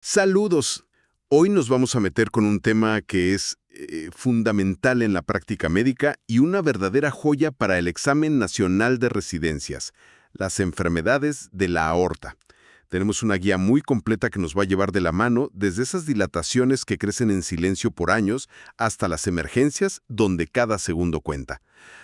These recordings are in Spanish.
Saludos. Hoy nos vamos a meter con un tema que es fundamental en la práctica médica y una verdadera joya para el examen nacional de residencias, las enfermedades de la aorta. Tenemos una guía muy completa que nos va a llevar de la mano desde esas dilataciones que crecen en silencio por años hasta las emergencias donde cada segundo cuenta.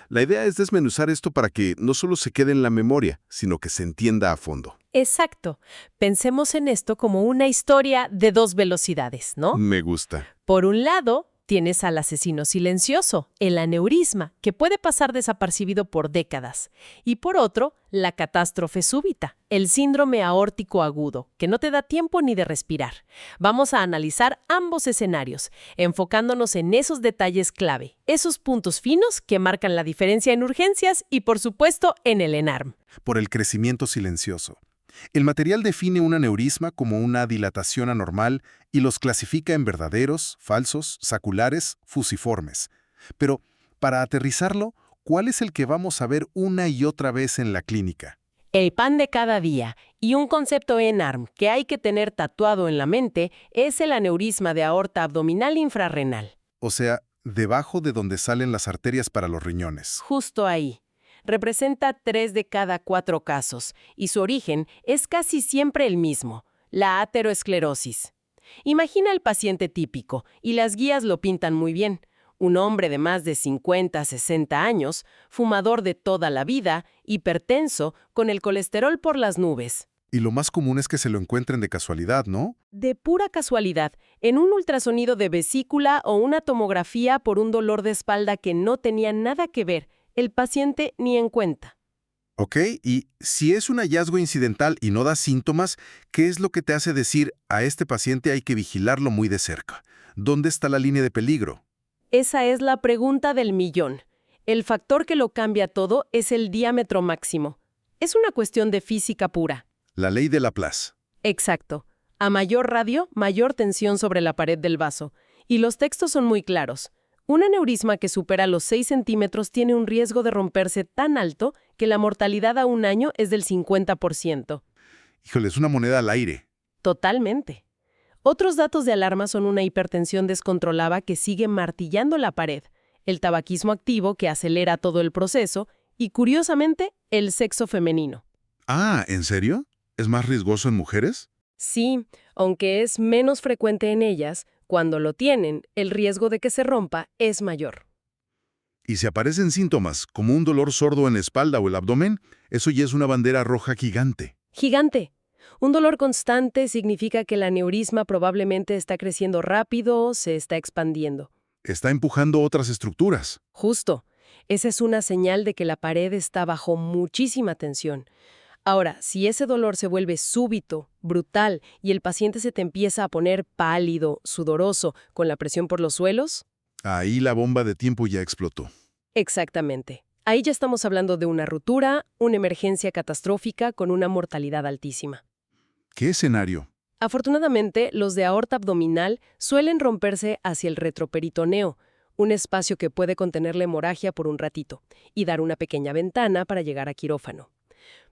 La idea es desmenuzar esto para que no solo se quede en la memoria, sino que se entienda a fondo. Exacto. Pensemos en esto como una historia de dos velocidades, ¿no? Me gusta. Por un lado, tienes al asesino silencioso, el aneurisma, que puede pasar desapercibido por décadas. Y por otro, la catástrofe súbita, el síndrome aórtico agudo, que no te da tiempo ni de respirar. Vamos a analizar ambos escenarios, enfocándonos en esos detalles clave, esos puntos finos que marcan la diferencia en urgencias y, por supuesto, en el ENARM. Por el crecimiento silencioso. El material define un aneurisma como una dilatación anormal y los clasifica en verdaderos, falsos, saculares, fusiformes. Pero, para aterrizarlo, ¿cuál es el que vamos a ver una y otra vez en la clínica? El pan de cada día y un concepto ENARM que hay que tener tatuado en la mente es el aneurisma de aorta abdominal infrarrenal. O sea, debajo de donde salen las arterias para los riñones. Justo ahí. Representa 3 de cada 4 casos y su origen es casi siempre el mismo, la ateroesclerosis. Imagina al paciente típico, y las guías lo pintan muy bien. Un hombre de más de 50, 60 años, fumador de toda la vida, hipertenso, con el colesterol por las nubes. Y lo más común es que se lo encuentren de casualidad, ¿no? De pura casualidad, en un ultrasonido de vesícula o una tomografía por un dolor de espalda que no tenía nada que ver, el paciente ni en cuenta. Ok, y si es un hallazgo incidental y no da síntomas, ¿qué es lo que te hace decir a este paciente hay que vigilarlo muy de cerca? ¿Dónde está la línea de peligro? Esa es la pregunta del millón. El factor que lo cambia todo es el diámetro máximo. Es una cuestión de física pura. La ley de Laplace. Exacto. A mayor radio, mayor tensión sobre la pared del vaso. Y los textos son muy claros. Un aneurisma que supera los 6 centímetros tiene un riesgo de romperse tan alto que la mortalidad a un año es del 50%. Híjole, es una moneda al aire. Totalmente. Otros datos de alarma son una hipertensión descontrolada que sigue martillando la pared, el tabaquismo activo que acelera todo el proceso y, curiosamente, el sexo femenino. Ah, ¿en serio? ¿Es más riesgoso en mujeres? Sí, aunque es menos frecuente en ellas, cuando lo tienen, el riesgo de que se rompa es mayor. Y si aparecen síntomas, como un dolor sordo en la espalda o el abdomen, eso ya es una bandera roja gigante. Gigante. Un dolor constante significa que el aneurisma probablemente está creciendo rápido, se está expandiendo. Está empujando otras estructuras. Justo. Esa es una señal de que la pared está bajo muchísima tensión. Ahora, si ese dolor se vuelve súbito, brutal, y el paciente se te empieza a poner pálido, sudoroso, con la presión por los suelos. Ahí la bomba de tiempo ya explotó. Exactamente. Ahí ya estamos hablando de una ruptura, una emergencia catastrófica con una mortalidad altísima. ¿Qué escenario? Afortunadamente, los de aorta abdominal suelen romperse hacia el retroperitoneo, un espacio que puede contener la hemorragia por un ratito, y dar una pequeña ventana para llegar a quirófano.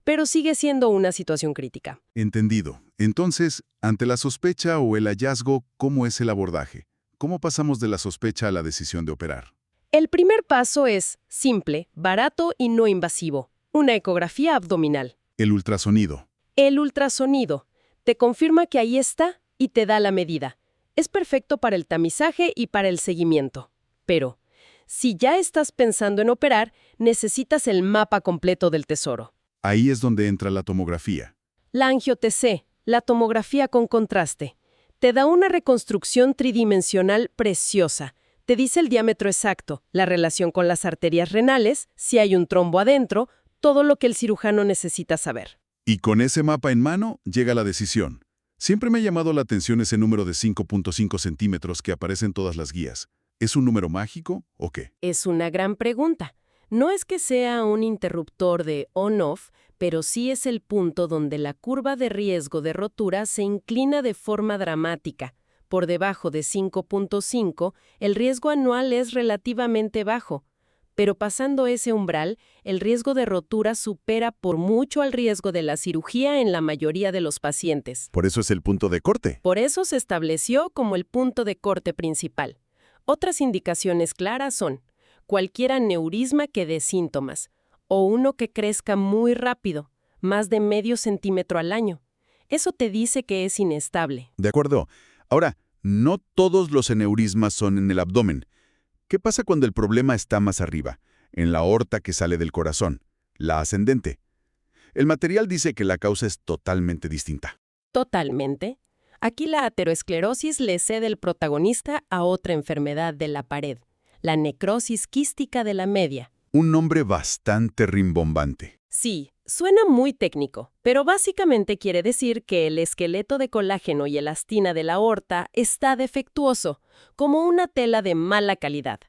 Pero sigue siendo una situación crítica. Entendido. Entonces, ante la sospecha o el hallazgo, ¿cómo es el abordaje? ¿Cómo pasamos de la sospecha a la decisión de operar? El primer paso es simple, barato y no invasivo: una ecografía abdominal. El ultrasonido. El ultrasonido te confirma que ahí está y te da la medida. Es perfecto para el tamizaje y para el seguimiento. Pero, si ya estás pensando en operar, necesitas el mapa completo del tesoro. Ahí es donde entra la tomografía. La angio-TC, la tomografía con contraste, te da una reconstrucción tridimensional preciosa. Te dice el diámetro exacto, la relación con las arterias renales, si hay un trombo adentro, todo lo que el cirujano necesita saber. Y con ese mapa en mano, llega la decisión. Siempre me ha llamado la atención ese número de 5.5 centímetros que aparece en todas las guías. ¿Es un número mágico o qué? Es una gran pregunta. No es que sea un interruptor de on-off, pero sí es el punto donde la curva de riesgo de rotura se inclina de forma dramática. Por debajo de 5.5, el riesgo anual es relativamente bajo. pero pasando ese umbral, el riesgo de rotura supera por mucho al riesgo de la cirugía en la mayoría de los pacientes. Por eso es el punto de corte. Por eso se estableció como el punto de corte principal. Otras indicaciones claras son cualquier aneurisma que dé síntomas, o uno que crezca muy rápido, más de medio centímetro al año. Eso te dice que es inestable. De acuerdo. Ahora, no todos los aneurismas son en el abdomen. ¿Qué pasa cuando el problema está más arriba, en la aorta que sale del corazón, la ascendente? El material dice que la causa es totalmente distinta. Totalmente. Aquí la ateroesclerosis le cede el protagonista a otra enfermedad de la pared, la necrosis quística de la media. Un nombre bastante rimbombante. Sí, suena muy técnico, pero básicamente quiere decir que el esqueleto de colágeno y elastina de la aorta está defectuoso, como una tela de mala calidad.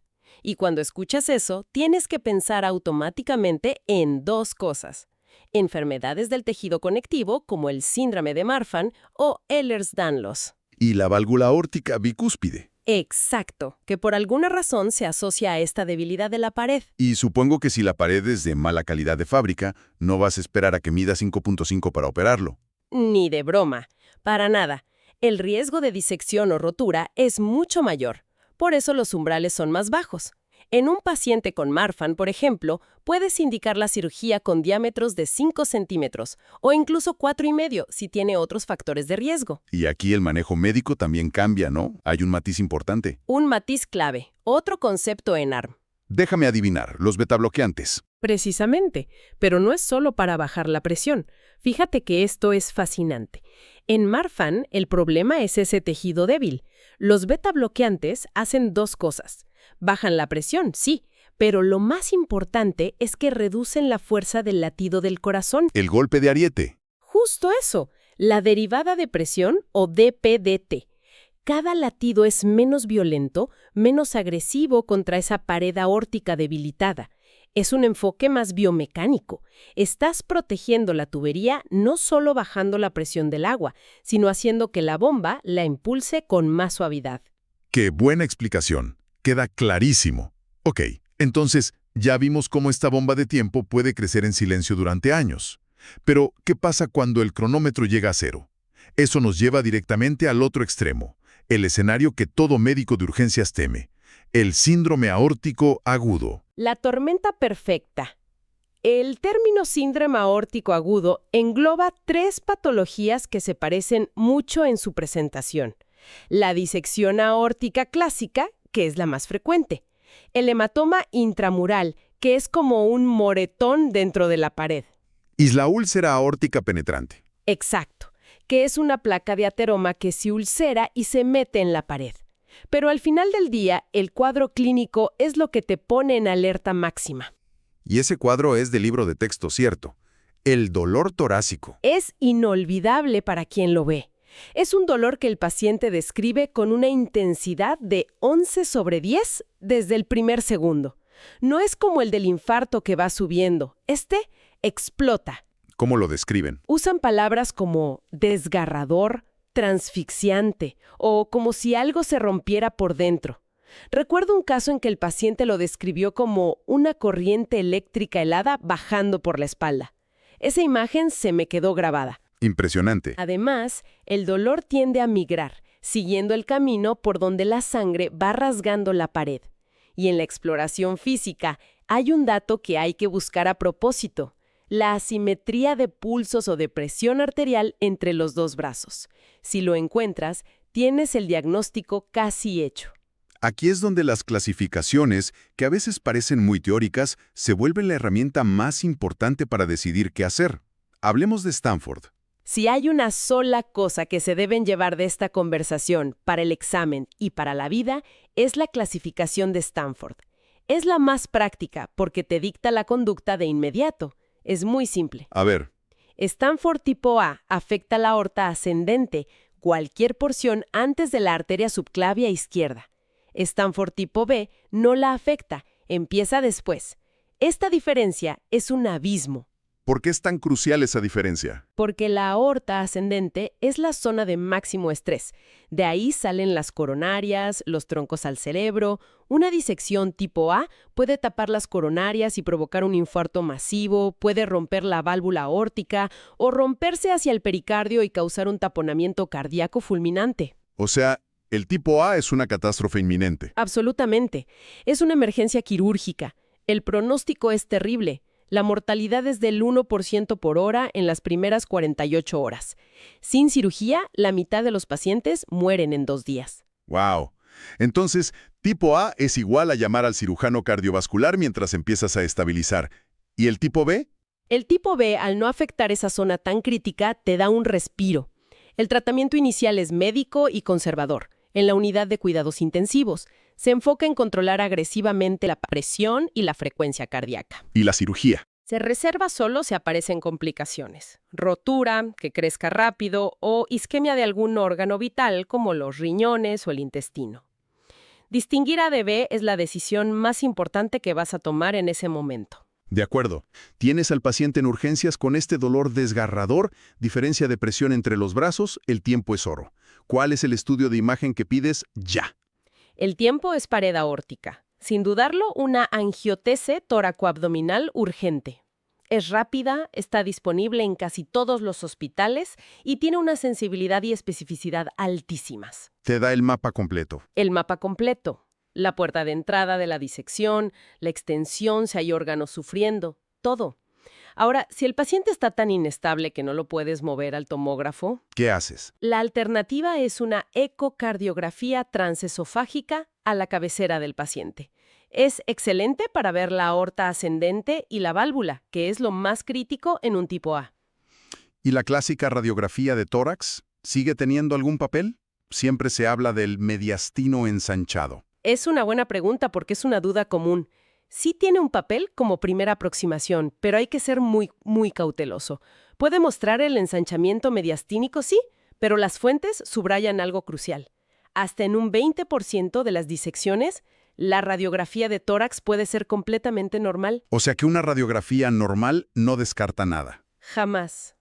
Y cuando escuchas eso, tienes que pensar automáticamente en dos cosas: enfermedades del tejido conectivo, como el síndrome de Marfan o Ehlers-Danlos. Y la válvula aórtica bicúspide. Exacto, que por alguna razón se asocia a esta debilidad de la pared. Y supongo que si la pared es de mala calidad de fábrica, no vas a esperar a que mida 5.5 para operarlo. Ni de broma, para nada. El riesgo de disección o rotura es mucho mayor. Por eso los umbrales son más bajos. En un paciente con Marfan, por ejemplo, puedes indicar la cirugía con diámetros de 5 centímetros o incluso 4,5 si tiene otros factores de riesgo. Y aquí el manejo médico también cambia, ¿no? Hay un matiz importante. Un matiz clave, otro concepto en ARM. Déjame adivinar, los betabloqueantes. Precisamente, pero no es solo para bajar la presión. Fíjate que esto es fascinante. En Marfan, el problema es ese tejido débil. Los betabloqueantes hacen dos cosas. Bajan la presión, sí, pero lo más importante es que reducen la fuerza del latido del corazón. El golpe de ariete. Justo eso, la derivada de presión o DPDT. Cada latido es menos violento, menos agresivo contra esa pared aórtica debilitada. Es un enfoque más biomecánico. Estás protegiendo la tubería no solo bajando la presión del agua, sino haciendo que la bomba la impulse con más suavidad. ¡Qué buena explicación! Queda clarísimo. Ok, entonces ya vimos cómo esta bomba de tiempo puede crecer en silencio durante años. Pero, ¿qué pasa cuando el cronómetro llega a cero? Eso nos lleva directamente al otro extremo, el escenario que todo médico de urgencias teme, el síndrome aórtico agudo. La tormenta perfecta. El término síndrome aórtico agudo engloba 3 patologías que se parecen mucho en su presentación. La disección aórtica clásica, que es la más frecuente. El hematoma intramural, que es como un moretón dentro de la pared. Y la úlcera aórtica penetrante. Exacto, que es una placa de ateroma que se ulcera y se mete en la pared. Pero al final del día, el cuadro clínico es lo que te pone en alerta máxima. Y ese cuadro es de libro de texto, cierto. El dolor torácico. Es inolvidable para quien lo ve. Es un dolor que el paciente describe con una intensidad de 11/10 desde el primer segundo. No es como el del infarto que va subiendo. Este explota. ¿Cómo lo describen? Usan palabras como desgarrador, transfixiante o como si algo se rompiera por dentro. Recuerdo un caso en que el paciente lo describió como una corriente eléctrica helada bajando por la espalda. Esa imagen se me quedó grabada. Impresionante. Además, el dolor tiende a migrar, siguiendo el camino por donde la sangre va rasgando la pared. Y en la exploración física hay un dato que hay que buscar a propósito: la asimetría de pulsos o de presión arterial entre los dos brazos. Si lo encuentras, tienes el diagnóstico casi hecho. Aquí es donde las clasificaciones, que a veces parecen muy teóricas, se vuelven la herramienta más importante para decidir qué hacer. Hablemos de Stanford. Si hay una sola cosa que se deben llevar de esta conversación para el examen y para la vida, es la clasificación de Stanford. Es la más práctica porque te dicta la conducta de inmediato. Es muy simple. A ver. Stanford tipo A afecta la aorta ascendente, cualquier porción antes de la arteria subclavia izquierda. Stanford tipo B no la afecta, empieza después. Esta diferencia es un abismo. ¿Por qué es tan crucial esa diferencia? Porque la aorta ascendente es la zona de máximo estrés. De ahí salen las coronarias, los troncos al cerebro. Una disección tipo A puede tapar las coronarias y provocar un infarto masivo, puede romper la válvula aórtica o romperse hacia el pericardio y causar un taponamiento cardíaco fulminante. O sea, el tipo A es una catástrofe inminente. Absolutamente. Es una emergencia quirúrgica. El pronóstico es terrible. La mortalidad es del 1% por hora en las primeras 48 horas. Sin cirugía, la mitad de los pacientes mueren en 2 días. ¡Wow! Entonces, tipo A es igual a llamar al cirujano cardiovascular mientras empiezas a estabilizar. ¿Y el tipo B? El tipo B, al no afectar esa zona tan crítica, te da un respiro. El tratamiento inicial es médico y conservador. En la unidad de cuidados intensivos, se enfoca en controlar agresivamente la presión y la frecuencia cardíaca. Y la cirugía. Se reserva solo si aparecen complicaciones, rotura, que crezca rápido o isquemia de algún órgano vital como los riñones o el intestino. Distinguir A de B es la decisión más importante que vas a tomar en ese momento. De acuerdo. Tienes al paciente en urgencias con este dolor desgarrador, diferencia de presión entre los brazos, el tiempo es oro. ¿Cuál es el estudio de imagen que pides ya? El tiempo es pared aórtica. Sin dudarlo, una angiotese tóraco-abdominal urgente. Es rápida, está disponible en casi todos los hospitales y tiene una sensibilidad y especificidad altísimas. Te da el mapa completo. El mapa completo, la puerta de entrada de la disección, la extensión si hay órganos sufriendo, todo. Ahora, si el paciente está tan inestable que no lo puedes mover al tomógrafo, ¿Qué haces? la alternativa es una ecocardiografía transesofágica a la cabecera del paciente. Es excelente para ver la aorta ascendente y la válvula, que es lo más crítico en un tipo A. ¿Y la clásica radiografía de tórax? ¿Sigue teniendo algún papel? Siempre se habla del mediastino ensanchado. Es una buena pregunta porque es una duda común. Sí tiene un papel como primera aproximación, pero hay que ser muy cauteloso. Puede mostrar el ensanchamiento mediastínico, sí, pero las fuentes subrayan algo crucial. Hasta en un 20% de las disecciones, la radiografía de tórax puede ser completamente normal. O sea que una radiografía normal no descarta nada. Jamás.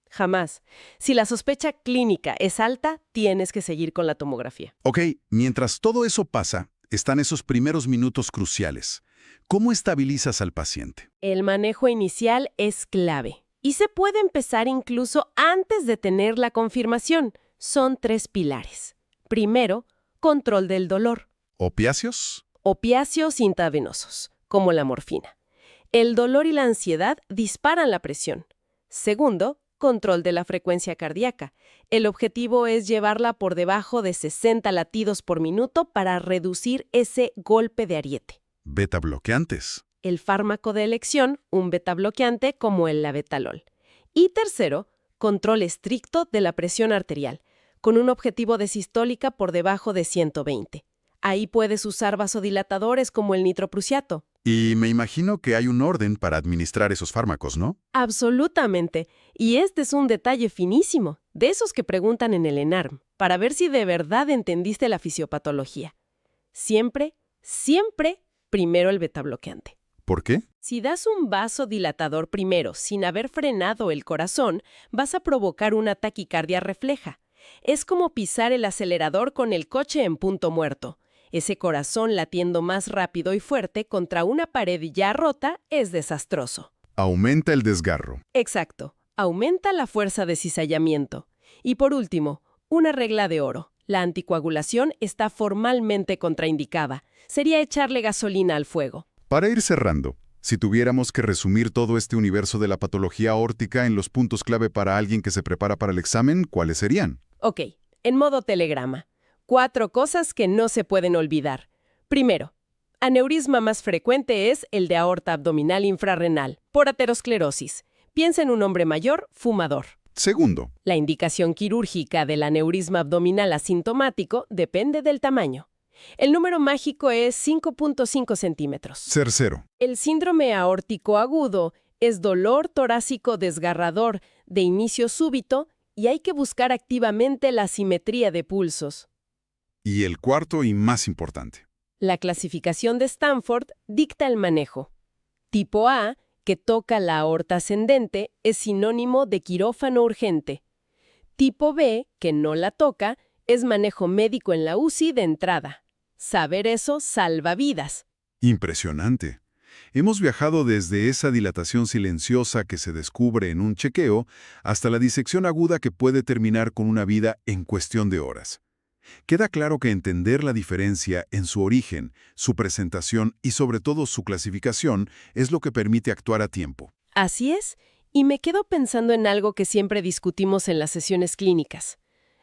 Jamás. Si la sospecha clínica es alta, tienes que seguir con la tomografía. Ok, mientras todo eso pasa, están esos primeros minutos cruciales. ¿Cómo estabilizas al paciente? El manejo inicial es clave. Y se puede empezar incluso antes de tener la confirmación. Son 3 pilares. Primero, control del dolor. ¿Opiáceos? Opiáceos intravenosos, como la morfina. El dolor y la ansiedad disparan la presión. Segundo, control de la frecuencia cardíaca. El objetivo es llevarla por debajo de 60 latidos por minuto para reducir ese golpe de ariete. Beta bloqueantes. El fármaco de elección, un beta bloqueante como el labetalol. Y tercero, control estricto de la presión arterial, con un objetivo de sistólica por debajo de 120. Ahí puedes usar vasodilatadores como el nitroprusiato. Y me imagino que hay un orden para administrar esos fármacos, ¿no? Absolutamente. Y este es un detalle finísimo, de esos que preguntan en el ENARM, para ver si de verdad entendiste la fisiopatología. Siempre, primero el betabloqueante. ¿Por qué? Si das un vasodilatador primero sin haber frenado el corazón, vas a provocar una taquicardia refleja. Es como pisar el acelerador con el coche en punto muerto. Ese corazón latiendo más rápido y fuerte contra una pared ya rota es desastroso. Aumenta el desgarro. Exacto. Aumenta la fuerza de cizallamiento. Y por último, una regla de oro. La anticoagulación está formalmente contraindicada. Sería echarle gasolina al fuego. Para ir cerrando, si tuviéramos que resumir todo este universo de la patología aórtica en los puntos clave para alguien que se prepara para el examen, ¿cuáles serían? Ok, en modo telegrama. 4 cosas que no se pueden olvidar. Primero, aneurisma más frecuente es el de aorta abdominal infrarrenal, por aterosclerosis. Piensa en un hombre mayor, fumador. Segundo, La indicación quirúrgica del aneurisma abdominal asintomático depende del tamaño. El número mágico es 5.5 centímetros. tercero, El síndrome aórtico agudo es dolor torácico desgarrador de inicio súbito y hay que buscar activamente la simetría de pulsos. y el cuarto y más importante. La clasificación de Stanford dicta el manejo. Tipo A que toca la aorta ascendente, es sinónimo de quirófano urgente. Tipo B, que no la toca, es manejo médico en la UCI de entrada. Saber eso salva vidas. Impresionante. Hemos viajado desde esa dilatación silenciosa que se descubre en un chequeo hasta la disección aguda que puede terminar con una vida en cuestión de horas. Queda claro que entender la diferencia en su origen, su presentación y sobre todo su clasificación es lo que permite actuar a tiempo. Así es, y me quedo pensando en algo que siempre discutimos en las sesiones clínicas.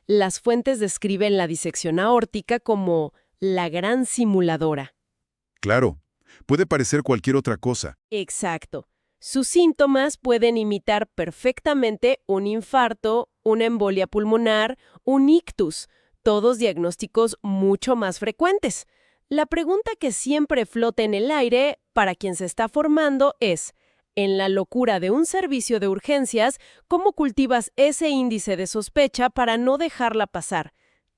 Las fuentes describen la disección aórtica como la gran simuladora. Claro, puede parecer cualquier otra cosa. Exacto. Sus síntomas pueden imitar perfectamente un infarto, una embolia pulmonar, un ictus, todos diagnósticos mucho más frecuentes. La pregunta que siempre flota en el aire para quien se está formando es, en la locura de un servicio de urgencias, ¿cómo cultivas ese índice de sospecha para no dejarla pasar?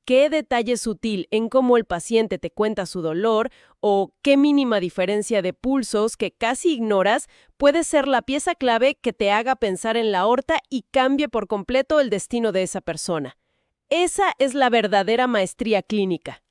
¿Qué detalle sutil en cómo el paciente te cuenta su dolor o qué mínima diferencia de pulsos que casi ignoras puede ser la pieza clave que te haga pensar en la aorta y cambie por completo el destino de esa persona? Esa es la verdadera maestría clínica.